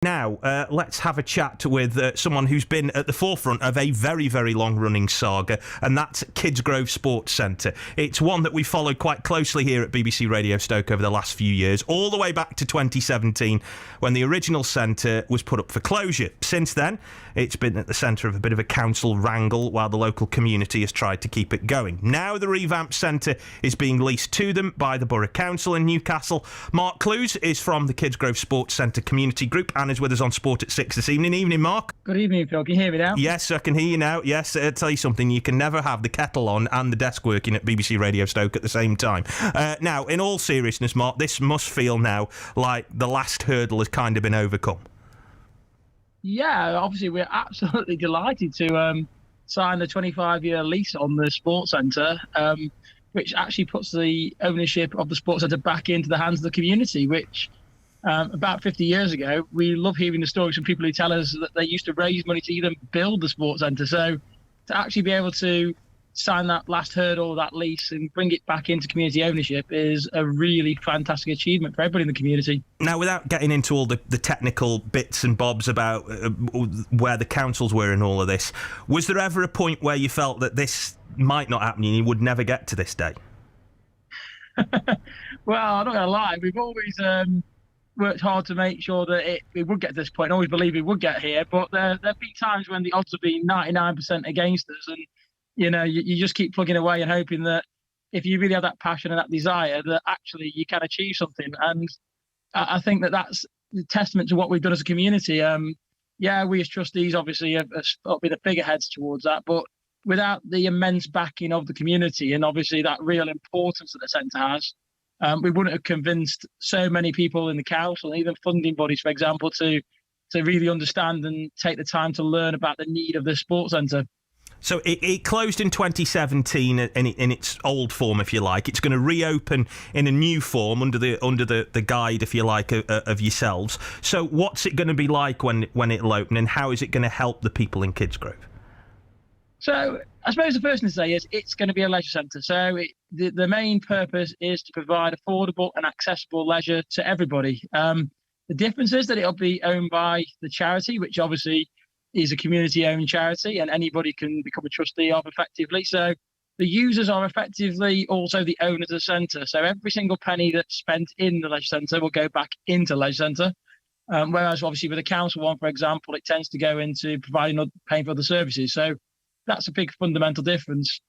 Now, let's have a chat with someone who's been at the forefront of a very, very long-running saga, and that's Kidsgrove Sports Centre. It's one that we followed quite closely here at BBC Radio Stoke over the last few years, all the way back to 2017, when the original centre was put up for closure. Since then, it's been at the centre of a bit of a council wrangle while the local community has tried to keep it going. Now the revamped centre is being leased to them by the Borough Council in Newcastle. Mark Clues is from the Kidsgrove Sports Centre Community Group and is with us on Sport at 6 this evening. Evening, Mark. Good evening, Phil. Can you hear me now? Yes, I can hear you now. Yes, I'll tell you something. You can never have the kettle on and the desk working at BBC Radio Stoke at the same time. Now, in all seriousness, Mark, this must feel now like the last hurdle has kind of been overcome. Yeah, obviously we're absolutely delighted to sign the 25-year lease on the Sports Centre, which actually puts the ownership of the Sports Centre back into the hands of the community, which about 50 years ago, we love hearing the stories from people who tell us that they used to raise money to even build the Sports Centre. So to actually be able to sign that last hurdle, that lease, and bring it back into community ownership is a really fantastic achievement for everybody in the community. Now, without getting into all the technical bits and bobs about where the councils were in all of this, was there ever a point where you felt that this might not happen and you would never get to this day? Well, I'm not going to lie. We've always worked hard to make sure that it would get to this point. I always believe it would get here, but there have been times when the odds have been 99% against us, and you just keep plugging away and hoping that if you really have that passion and that desire, that actually you can achieve something. And I think that that's a testament to what we've done as a community. We as trustees obviously have been the figureheads towards that, but without the immense backing of the community and obviously that real importance that the centre has, we wouldn't have convinced so many people in the council, and even funding bodies, for example, to really understand and take the time to learn about the need of the sports centre. So it closed in 2017 in its old form, if you like. It's going to reopen in a new form under the guide, if you like, of yourselves. So what's it going to be like when it'll open, and how is it going to help the people in Kidsgrove? So I suppose the first thing to say is it's going to be a leisure centre. So the main purpose is to provide affordable and accessible leisure to everybody. The difference is that it'll be owned by the charity, which obviously is a community-owned charity, and anybody can become a trustee of effectively. So the users are effectively also the owners of the centre. So every single penny that's spent in the leisure centre will go back into the leisure centre. Whereas obviously with the council one, for example, it tends to go into paying for other services. So that's a big fundamental difference.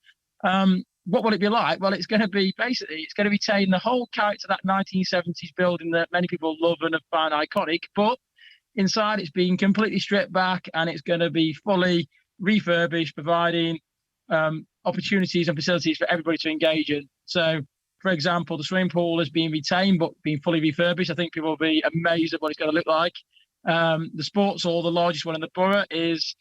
What will it be like? Well, it's going to be taking the whole character of that 1970s building that many people love and have found iconic, but inside it's being completely stripped back, and it's going to be fully refurbished, providing opportunities and facilities for everybody to engage in. So, for example, the swimming pool is being retained but being fully refurbished. I think people will be amazed at what it's going to look like. The sports hall, the largest one in the borough, is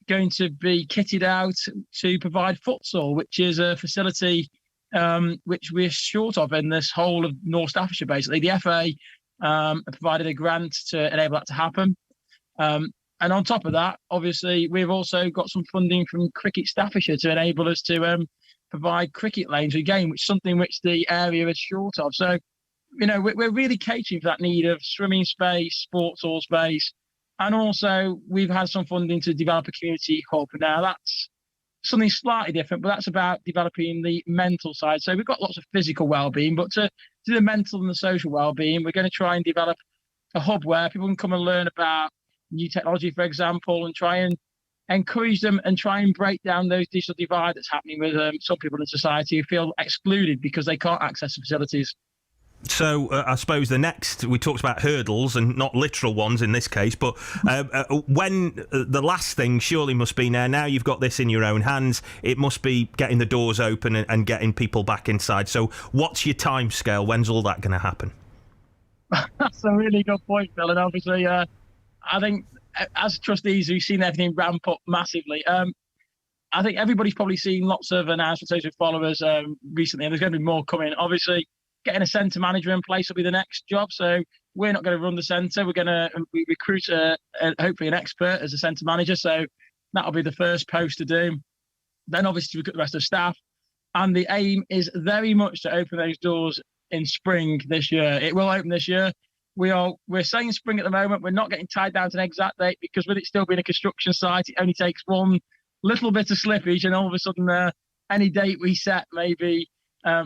going to be kitted out to provide futsal, which is a facility which we're short of in this whole of North Staffordshire, basically. The FA provided a grant to enable that to happen. And on top of that, obviously, we've also got some funding from Cricket Staffordshire to enable us to provide cricket lanes again, which is something which the area is short of. So, we're really catering for that need of swimming space, sports hall space. And also, we've had some funding to develop a community hub. Now, that's something slightly different, but that's about developing the mental side. So we've got lots of physical well-being, but to do the mental and the social well-being, we're going to try and develop a hub where people can come and learn about new technology, for example, and try and encourage them and try and break down those digital divide that's happening with some people in society who feel excluded because they can't access the facilities. So I suppose we talked about hurdles, and not literal ones in this case, but when the last thing surely must be now you've got this in your own hands, it must be getting the doors open and getting people back inside. So what's your time scale? When's all that going to happen? That's a really good point, Phil. And obviously, I think as trustees, we've seen everything ramp up massively. I think everybody's probably seen lots of announcements with followers recently, and there's going to be more coming. Obviously, getting a centre manager in place will be the next job. So we're not going to run the centre. We're going to recruit hopefully an expert as a centre manager. So that'll be the first post to do. Then obviously we've got the rest of the staff. And the aim is very much to open those doors in spring this year. It will open this year. we're saying spring at the moment. We're not getting tied down to an exact date because with it still being a construction site, it only takes one little bit of slippage and all of a sudden any date we set may be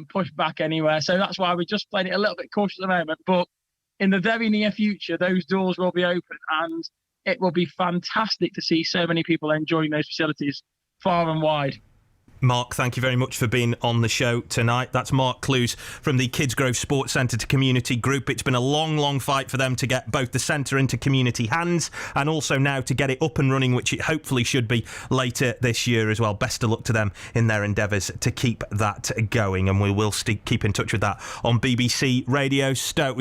pushed back anywhere. So that's why we're just playing it a little bit cautious at the moment. But in the very near future, those doors will be open and it will be fantastic to see so many people enjoying those facilities far and wide. Mark, thank you very much for being on the show tonight. That's Mark Clues from the Kidsgrove Sports Centre to Community Group. It's been a long, long fight for them to get both the centre into community hands and also now to get it up and running, which it hopefully should be later this year as well. Best of luck to them in their endeavours to keep that going, and we will keep in touch with that on BBC Radio Stoke.